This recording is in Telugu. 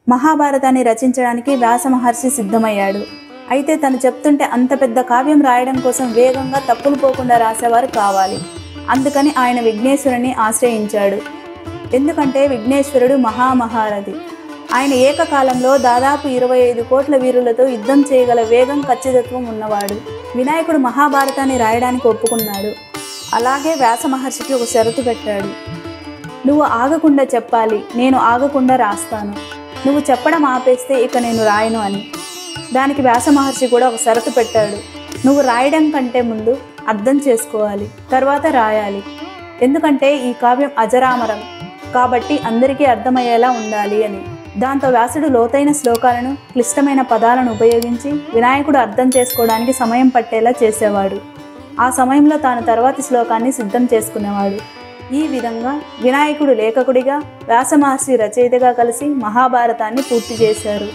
మహాభారతాన్ని రచించడానికి వ్యాస మహర్షి సిద్ధమయ్యాడు. అయితే తను చెప్తుంటే అంత పెద్ద కావ్యం రాయడం కోసం వేగంగా తప్పులు పోకుండా రాసేవారు కావాలి. అందుకని ఆయన విఘ్నేశ్వరుని ఆశ్రయించాడు. ఎందుకంటే విఘ్నేశ్వరుడు మహామహారథి. ఆయన ఏకకాలంలో దాదాపు 25 కోట్ల వీరులతో యుద్ధం చేయగల వేగం, ఖచ్చితత్వం ఉన్నవాడు. వినాయకుడు మహాభారతాన్ని రాయడానికి ఒప్పుకున్నాడు. అలాగే వ్యాస మహర్షికి ఒక షరతు పెట్టాడు. నువ్వు ఆగకుండా చెప్పాలి, నేను ఆగకుండా రాస్తాను. నువ్వు చెప్పడం ఆపేస్తే ఇక నేను రాయను అని. దానికి వ్యాస మహర్షి కూడా ఒక షరతు పెట్టాడు. నువ్వు రాయడం కంటే ముందు అర్థం చేసుకోవాలి, తర్వాత రాయాలి. ఎందుకంటే ఈ కావ్యం అజరామరం కాబట్టి అందరికీ అర్థమయ్యేలా ఉండాలి అని. దాంతో వ్యాసుడు లోతైన శ్లోకాలను, క్లిష్టమైన పదాలను ఉపయోగించి వినాయకుడు అర్థం చేసుకోవడానికి సమయం పట్టేలా చేసేవాడు. ఆ సమయంలో తాను తర్వాతి శ్లోకాన్ని సిద్ధం చేసుకునేవాడు. ఈ విధంగా వినాయకుడు లేఖకుడిగా, వ్యాస మహర్షి రచయితగా కలిసి మహాభారతాన్ని పూర్తి చేశారు.